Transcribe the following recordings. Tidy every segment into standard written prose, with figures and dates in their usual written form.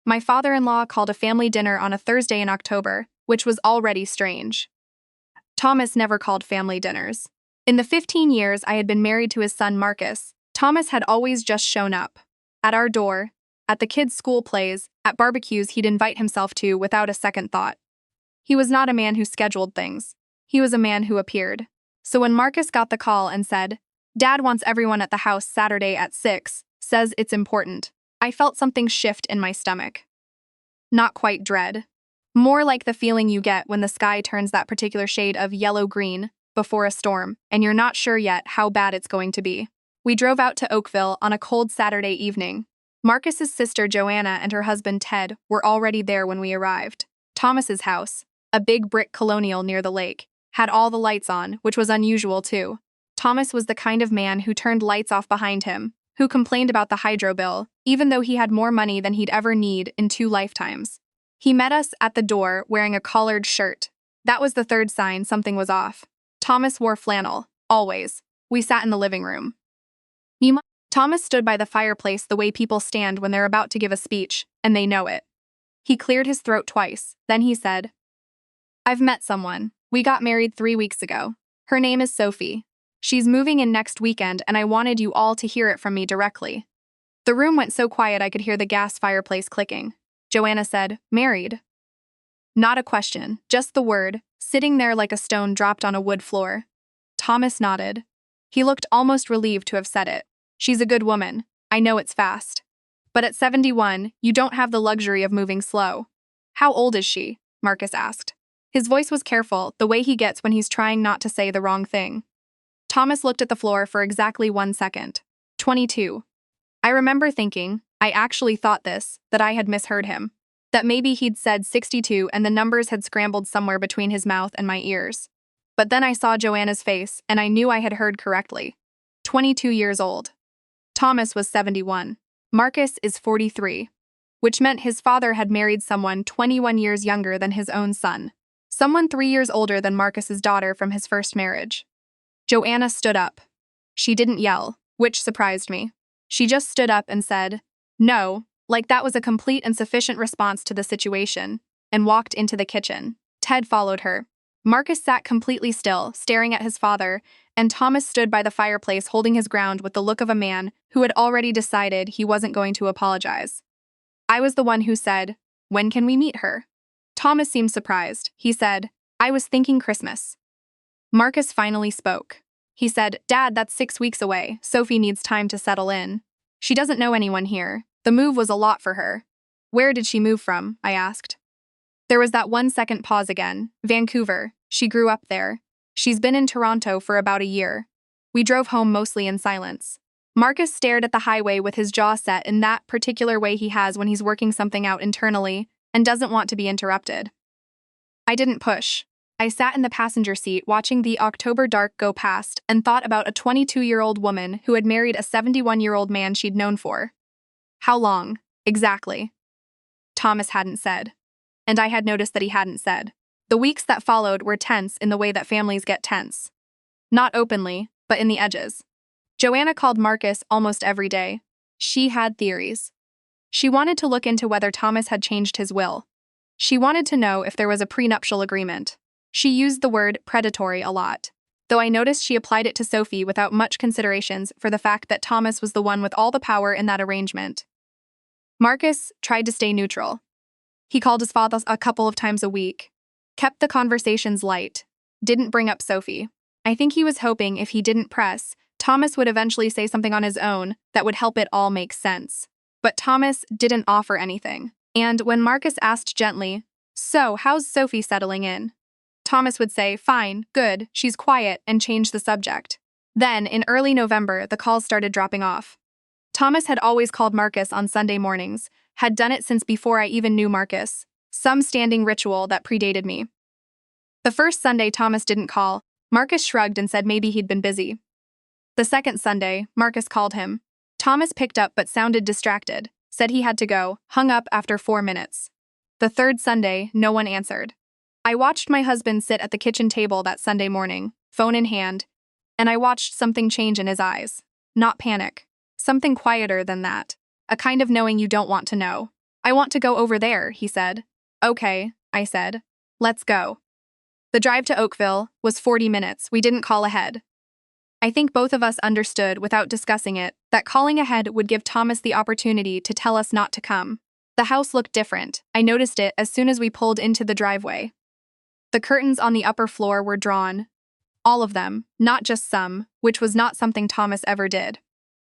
My father-in-law called a family dinner on a Thursday in October, which was already strange. Thomas never called family dinners. In the 15 years I had been married to his son Marcus, Thomas had always just shown up. At our door, at the kids' school plays, at barbecues he'd invite himself to without a second thought. He was not a man who scheduled things. He was a man who appeared. So when Marcus got the call and said, "Dad wants everyone at the house Saturday at 6, says it's important," I felt something shift in my stomach. Not quite dread. More like the feeling you get when the sky turns that particular shade of yellow-green before a storm, and you're not sure yet how bad it's going to be. We drove out to Oakville on a cold Saturday evening. Marcus's sister Joanna and her husband Ted were already there when we arrived. Thomas's house, a big brick colonial near the lake, had all the lights on, which was unusual too. Thomas was the kind of man who turned lights off behind him, who complained about the hydro bill, even though he had more money than he'd ever need in 2 lifetimes. He met us at the door wearing a collared shirt. That was the third sign something was off. Thomas wore flannel, always. We sat in the living room. Thomas stood by the fireplace the way people stand when they're about to give a speech, and they know it. He cleared his throat twice, then he said, "I've met someone. We got married 3 weeks ago. Her name is Sophie. She's moving in next weekend, and I wanted you all to hear it from me directly." The room went so quiet I could hear the gas fireplace clicking. Joanna said, "Married?" Not a question, just the word, sitting there like a stone dropped on a wood floor. Thomas nodded. He looked almost relieved to have said it. "She's a good woman. I know it's fast. But at 71, you don't have the luxury of moving slow." "How old is she?" Marcus asked. His voice was careful, the way he gets when he's trying not to say the wrong thing. Thomas looked at the floor for exactly 1 second. 22. I remember thinking, I actually thought this, that I had misheard him. That maybe he'd said 62 and the numbers had scrambled somewhere between his mouth and my ears. But then I saw Joanna's face and I knew I had heard correctly. 22 years old. Thomas was 71. Marcus is 43. Which meant his father had married someone 21 years younger than his own son. Someone 3 years older than Marcus's daughter from his first marriage. Joanna stood up. She didn't yell, which surprised me. She just stood up and said, "No," like that was a complete and sufficient response to the situation, and walked into the kitchen. Ted followed her. Marcus sat completely still, staring at his father, and Thomas stood by the fireplace holding his ground with the look of a man who had already decided he wasn't going to apologize. I was the one who said, "When can we meet her?" Thomas seemed surprised. He said, "I was thinking Christmas." Marcus finally spoke. He said, "Dad, that's 6 weeks away. Sophie needs time to settle in. She doesn't know anyone here. The move was a lot for her." "Where did she move from?" I asked. There was that 1-second pause again. "Vancouver. She grew up there. She's been in Toronto for about a year." We drove home mostly in silence. Marcus stared at the highway with his jaw set in that particular way he has when he's working something out internally and doesn't want to be interrupted. I didn't push. I sat in the passenger seat watching the October dark go past and thought about a 22-year-old woman who had married a 71-year-old man she'd known for. How long, exactly? Thomas hadn't said. And I had noticed that he hadn't said. The weeks that followed were tense in the way that families get tense. Not openly, but in the edges. Joanna called Marcus almost every day. She had theories. She wanted to look into whether Thomas had changed his will. She wanted to know if there was a prenuptial agreement. She used the word predatory a lot, though I noticed she applied it to Sophie without much considerations for the fact that Thomas was the one with all the power in that arrangement. Marcus tried to stay neutral. He called his father a couple of times a week, kept the conversations light, didn't bring up Sophie. I think he was hoping if he didn't press, Thomas would eventually say something on his own that would help it all make sense. But Thomas didn't offer anything. And when Marcus asked gently, "So, how's Sophie settling in?" Thomas would say, "Fine, good, she's quiet," and change the subject. Then, in early November, the calls started dropping off. Thomas had always called Marcus on Sunday mornings, had done it since before I even knew Marcus, some standing ritual that predated me. The first Sunday Thomas didn't call, Marcus shrugged and said maybe he'd been busy. The second Sunday, Marcus called him. Thomas picked up but sounded distracted, said he had to go, hung up after 4 minutes. The third Sunday, no one answered. I watched my husband sit at the kitchen table that Sunday morning, phone in hand, and I watched something change in his eyes. Not panic. Something quieter than that. A kind of knowing you don't want to know. I want to go over there, he said. Okay, I said. Let's go. The drive to Oakville was 40 minutes. We didn't call ahead. I think both of us understood, without discussing it, that calling ahead would give Thomas the opportunity to tell us not to come. The house looked different. I noticed it as soon as we pulled into the driveway. The curtains on the upper floor were drawn. All of them, not just some, which was not something Thomas ever did.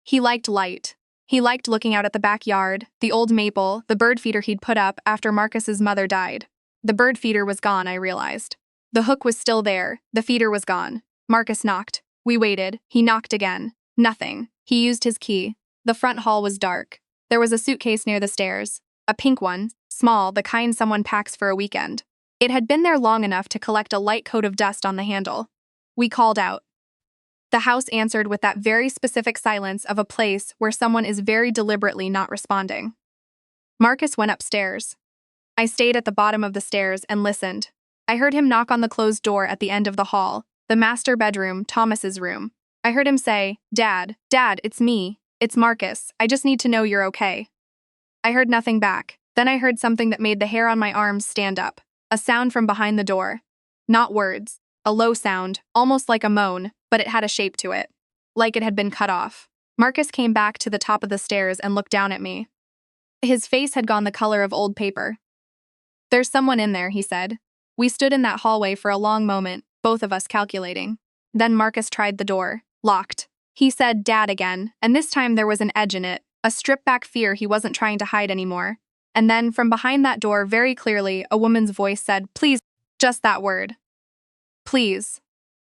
He liked light. He liked looking out at the backyard, the old maple, the bird feeder he'd put up after Marcus's mother died. The bird feeder was gone, I realized. The hook was still there. The feeder was gone. Marcus knocked. We waited. He knocked again. Nothing. He used his key. The front hall was dark. There was a suitcase near the stairs. A pink one, small, the kind someone packs for a weekend. It had been there long enough to collect a light coat of dust on the handle. We called out. The house answered with that very specific silence of a place where someone is very deliberately not responding. Marcus went upstairs. I stayed at the bottom of the stairs and listened. I heard him knock on the closed door at the end of the hall, the master bedroom, Thomas's room. I heard him say, Dad, it's me. It's Marcus. I just need to know you're okay. I heard nothing back. Then I heard something that made the hair on my arms stand up. A sound from behind the door. Not words. A low sound, almost like a moan, but it had a shape to it. Like it had been cut off. Marcus came back to the top of the stairs and looked down at me. His face had gone the color of old paper. There's someone in there, he said. We stood in that hallway for a long moment, both of us calculating. Then Marcus tried the door. Locked. He said Dad again, and this time there was an edge in it, a stripped-back fear he wasn't trying to hide anymore. And then, from behind that door, very clearly, a woman's voice said, Please, just that word. Please.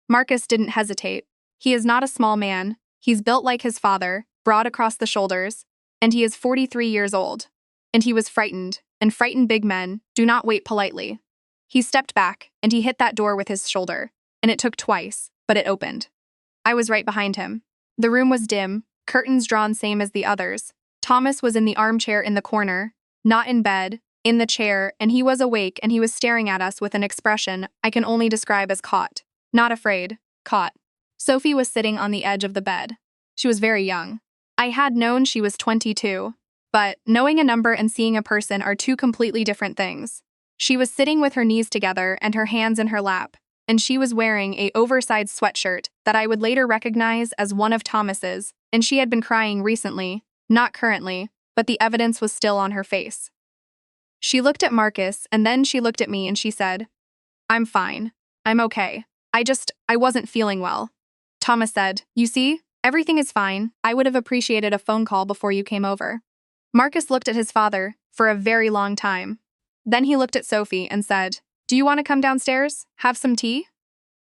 Marcus didn't hesitate. He is not a small man. He's built like his father, broad across the shoulders, and he is 43 years old. And he was frightened, and frightened big men do not wait politely. He stepped back, and he hit that door with his shoulder, and it took twice, but it opened. I was right behind him. The room was dim, curtains drawn same as the others. Thomas was in the armchair in the corner, not in bed, in the chair, and he was awake and he was staring at us with an expression I can only describe as caught. Not afraid, caught. Sophie was sitting on the edge of the bed. She was very young. I had known she was 22, but knowing a number and seeing a person are two completely different things. She was sitting with her knees together and her hands in her lap, and she was wearing an oversized sweatshirt that I would later recognize as one of Thomas's, and she had been crying recently, not currently, but the evidence was still on her face. She looked at Marcus, and then she looked at me and she said, I'm fine. I'm okay. I wasn't feeling well. Thomas said, You see, everything is fine. I would have appreciated a phone call before you came over. Marcus looked at his father for a very long time. Then he looked at Sophie and said, Do you want to come downstairs? Have some tea?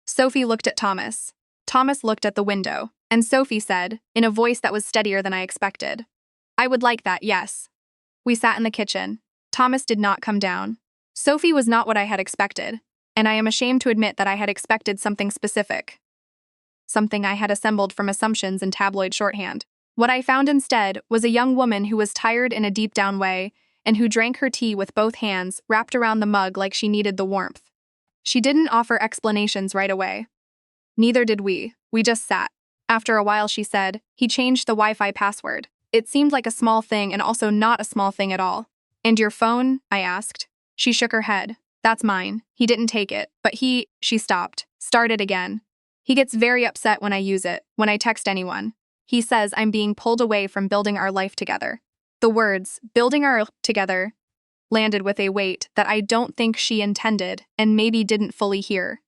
Sophie looked at Thomas. Thomas looked at the window, and Sophie said, in a voice that was steadier than I expected, I would like that, yes. We sat in the kitchen. Thomas did not come down. Sophie was not what I had expected, and I am ashamed to admit that I had expected something specific. Something I had assembled from assumptions in tabloid shorthand. What I found instead was a young woman who was tired in a deep-down way and who drank her tea with both hands wrapped around the mug like she needed the warmth. She didn't offer explanations right away. Neither did we. We just sat. After a while she said, He changed the Wi-Fi password. It seemed like a small thing and also not a small thing at all. And your phone? I asked. She shook her head. That's mine. He didn't take it, but she stopped, started again. He gets very upset when I use it, when I text anyone. He says I'm being pulled away from building our life together. The words, building our together, landed with a weight that I don't think she intended and maybe didn't fully hear.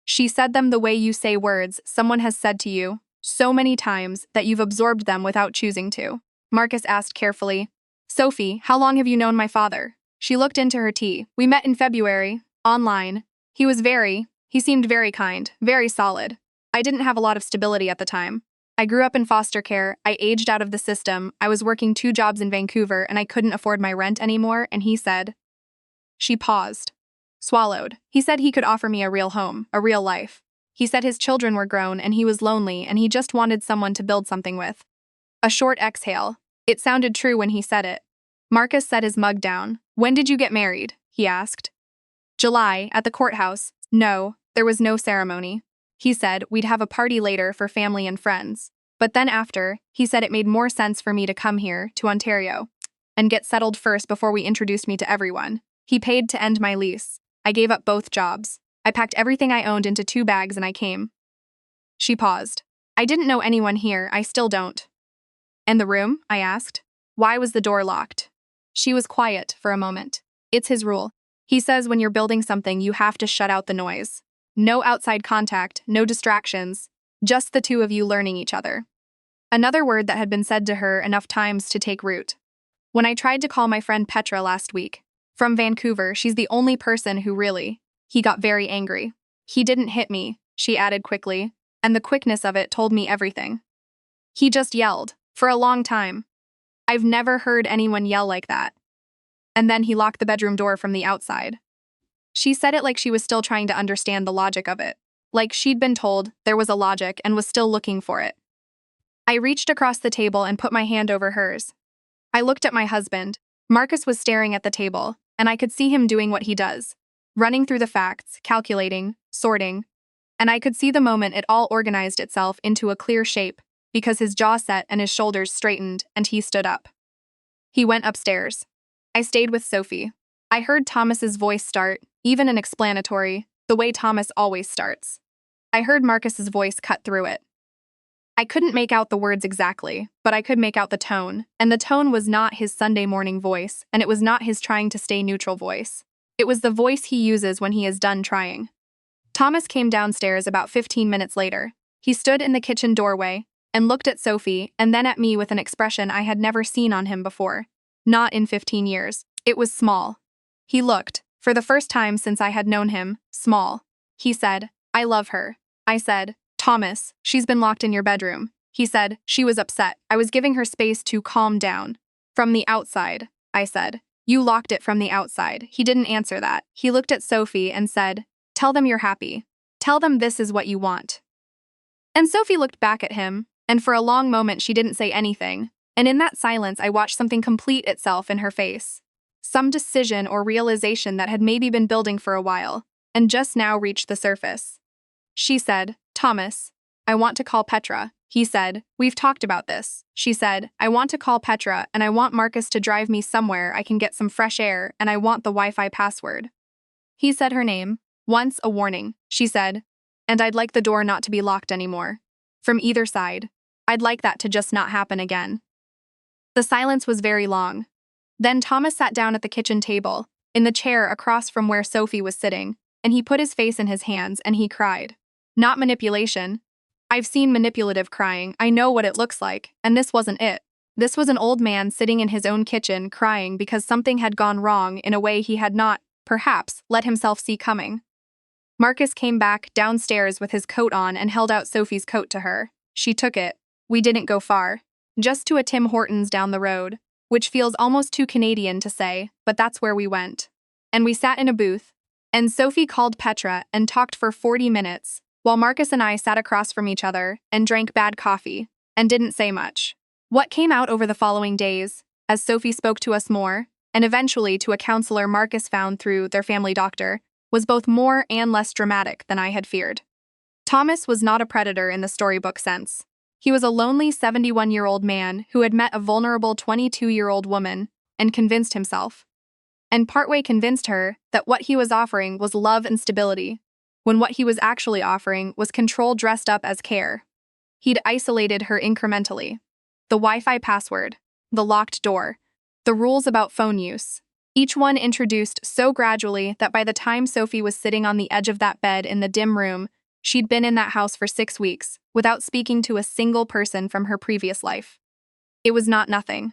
She said them the way you say words someone has said to you, so many times that you've absorbed them without choosing to. Marcus asked carefully, Sophie, how long have you known my father? She looked into her tea. We met in February, online. He seemed very kind, very solid. I didn't have a lot of stability at the time. I grew up in foster care, I aged out of the system, I was working 2 jobs in Vancouver and I couldn't afford my rent anymore, and he said. She paused. Swallowed. He said he could offer me a real home, a real life. He said his children were grown and he was lonely and he just wanted someone to build something with. A short exhale. It sounded true when he said it. Marcus set his mug down. When did you get married? He asked. July, at the courthouse. No, there was no ceremony. He said we'd have a party later for family and friends. But then after, he said it made more sense for me to come here, to Ontario. and get settled first before we introduced me to everyone. He paid to end my lease. I gave up both jobs. I packed everything I owned into 2 bags and I came. She paused. I didn't know anyone here, I still don't. And the room? I asked. Why was the door locked? She was quiet for a moment. It's his rule. He says when you're building something, you have to shut out the noise. No outside contact, no distractions, just the two of you learning each other. Another word that had been said to her enough times to take root. When I tried to call my friend Petra last week, from Vancouver, she's the only person who really. He got very angry. He didn't hit me, she added quickly, and the quickness of it told me everything. He just yelled, for a long time. I've never heard anyone yell like that. And then he locked the bedroom door from the outside. She said it like she was still trying to understand the logic of it. Like she'd been told there was a logic and was still looking for it. I reached across the table and put my hand over hers. I looked at my husband. Marcus was staring at the table, and I could see him doing what he does. Running through the facts, calculating, sorting. And I could see the moment it all organized itself into a clear shape, because his jaw set and his shoulders straightened, and he stood up. He went upstairs. I stayed with Sophie. I heard Thomas's voice start, even an explanatory, the way Thomas always starts. I heard Marcus's voice cut through it. I couldn't make out the words exactly, but I could make out the tone, and the tone was not his Sunday morning voice, and it was not his trying to stay neutral voice. It was the voice he uses when he is done trying. Thomas came downstairs about 15 minutes later. He stood in the kitchen doorway and looked at Sophie and then at me with an expression I had never seen on him before. Not in 15 years. It was small. He looked, for the first time since I had known him, small. He said, I love her. I said, Thomas, she's been locked in your bedroom. He said, she was upset. I was giving her space to calm down. From the outside, I said. You locked it from the outside. He didn't answer that. He looked at Sophie and said, tell them you're happy. Tell them this is what you want. And Sophie looked back at him, and for a long moment she didn't say anything, and in that silence I watched something complete itself in her face. Some decision or realization that had maybe been building for a while, and just now reached the surface. She said, Thomas, I want to call Petra. He said, we've talked about this. She said, I want to call Petra and I want Marcus to drive me somewhere I can get some fresh air and I want the Wi-Fi password. He said her name. Once a warning, she said, and I'd like the door not to be locked anymore. From either side. I'd like that to just not happen again. The silence was very long. Then Thomas sat down at the kitchen table, in the chair across from where Sophie was sitting, and he put his face in his hands and he cried. Not manipulation. I've seen manipulative crying, I know what it looks like, and this wasn't it. This was an old man sitting in his own kitchen crying because something had gone wrong in a way he had not, perhaps, let himself see coming. Marcus came back downstairs with his coat on and held out Sophie's coat to her. She took it. We didn't go far. Just to a Tim Hortons down the road, which feels almost too Canadian to say, but that's where we went. And we sat in a booth, and Sophie called Petra and talked for 40 minutes, while Marcus and I sat across from each other and drank bad coffee, and didn't say much. What came out over the following days, as Sophie spoke to us more, and eventually to a counselor Marcus found through their family doctor, was both more and less dramatic than I had feared. Thomas was not a predator in the storybook sense. He was a lonely 71-year-old man who had met a vulnerable 22-year-old woman and convinced himself. And partway convinced her that what he was offering was love and stability, when what he was actually offering was control dressed up as care. He'd isolated her incrementally. The Wi-Fi password, the locked door, the rules about phone use, each one introduced so gradually that by the time Sophie was sitting on the edge of that bed in the dim room, she'd been in that house for 6 weeks, without speaking to a single person from her previous life. It was not nothing.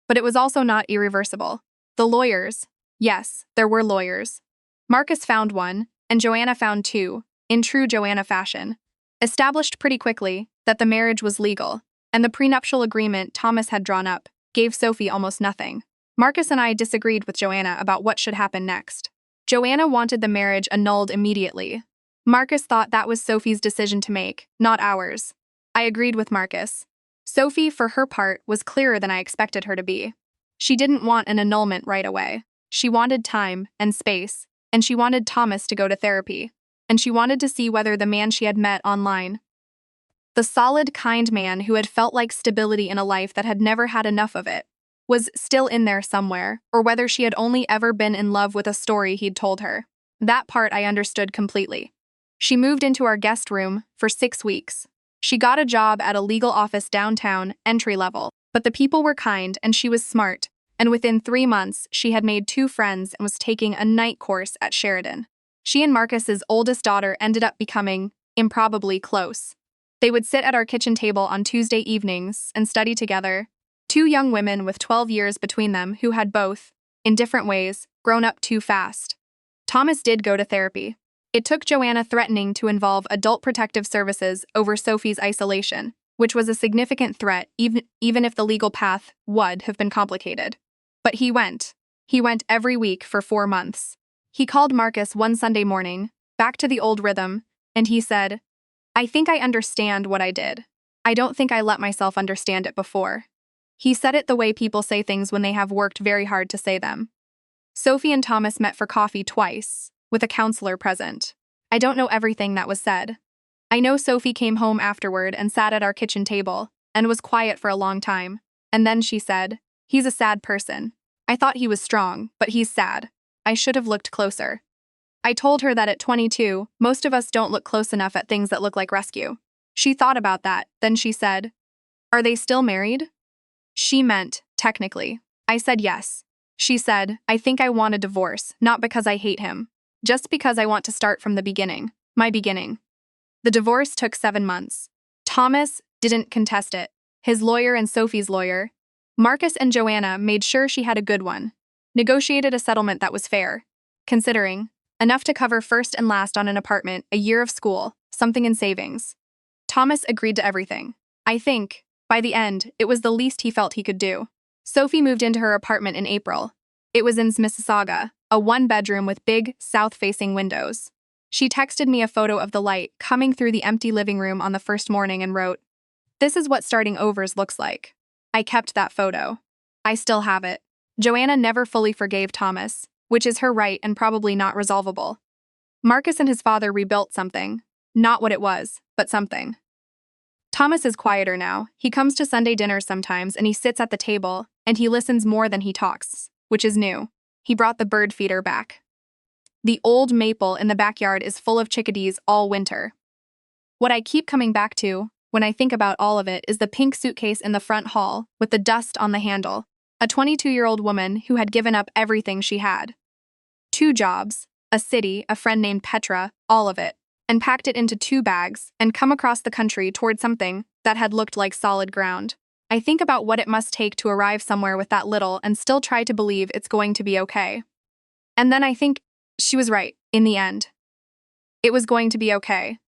But it was also not irreversible. The lawyers, yes, there were lawyers. Marcus found one, and Joanna found two, in true Joanna fashion, established pretty quickly that the marriage was legal, and the prenuptial agreement Thomas had drawn up gave Sophie almost nothing. Marcus and I disagreed with Joanna about what should happen next. Joanna wanted the marriage annulled immediately. Marcus thought that was Sophie's decision to make, not ours. I agreed with Marcus. Sophie, for her part, was clearer than I expected her to be. She didn't want an annulment right away. She wanted time and space, and she wanted Thomas to go to therapy, and she wanted to see whether the man she had met online, the solid, kind man who had felt like stability in a life that had never had enough of it, was still in there somewhere, or whether she had only ever been in love with a story he'd told her. That part I understood completely. She moved into our guest room for 6 weeks. She got a job at a legal office downtown, entry level, but the people were kind and she was smart, and within 3 months she had made 2 friends and was taking a night course at Sheridan. She and Marcus's oldest daughter ended up becoming improbably close. They would sit at our kitchen table on Tuesday evenings and study together, 2 young women with 12 years between them who had both, in different ways, grown up too fast. Thomas did go to therapy. It took Joanna threatening to involve Adult Protective Services over Sophie's isolation, which was a significant threat even if the legal path would have been complicated. But he went. He went every week for 4 months. He called Marcus one Sunday morning, back to the old rhythm, and he said, "I think I understand what I did. I don't think I let myself understand it before." He said it the way people say things when they have worked very hard to say them. Sophie and Thomas met for coffee twice, with a counselor present. I don't know everything that was said. I know Sophie came home afterward and sat at our kitchen table, and was quiet for a long time, and then she said, "He's a sad person. I thought he was strong, but he's sad. I should have looked closer." I told her that at 22, most of us don't look close enough at things that look like rescue. She thought about that, then she said, "Are they still married?" She meant, technically. I said yes. She said, "I think I want a divorce, not because I hate him. Just because I want to start from the beginning. My beginning." The divorce took 7 months. Thomas didn't contest it. His lawyer and Sophie's lawyer, Marcus and Joanna, made sure she had a good one. Negotiated a settlement that was fair, considering enough to cover first and last on an apartment, a year of school, something in savings. Thomas agreed to everything. I think, by the end, it was the least he felt he could do. Sophie moved into her apartment in April. It was in Mississauga, a 1-bedroom with big, south-facing windows. She texted me a photo of the light coming through the empty living room on the first morning and wrote, "This is what starting overs looks like." I kept that photo. I still have it. Joanna never fully forgave Thomas, which is her right and probably not resolvable. Marcus and his father rebuilt something. Not what it was, but something. Thomas is quieter now. He comes to Sunday dinners sometimes and he sits at the table, and he listens more than he talks, which is new. He brought the bird feeder back. The old maple in the backyard is full of chickadees all winter. What I keep coming back to, when I think about all of it, is the pink suitcase in the front hall with the dust on the handle. A 22-year-old woman who had given up everything she had. 2 jobs, a city, a friend named Petra, all of it, and packed it into 2 bags and come across the country toward something that had looked like solid ground. I think about what it must take to arrive somewhere with that little and still try to believe it's going to be okay. And then I think she was right, in the end. It was going to be okay.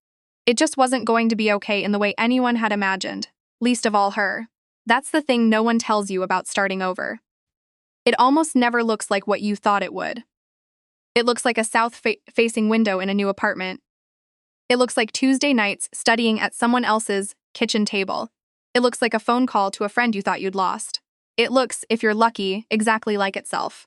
It just wasn't going to be okay in the way anyone had imagined, least of all her. That's the thing no one tells you about starting over. It almost never looks like what you thought it would. It looks like a south-facing window in a new apartment. It looks like Tuesday nights studying at someone else's kitchen table. It looks like a phone call to a friend you thought you'd lost. It looks, if you're lucky, exactly like itself.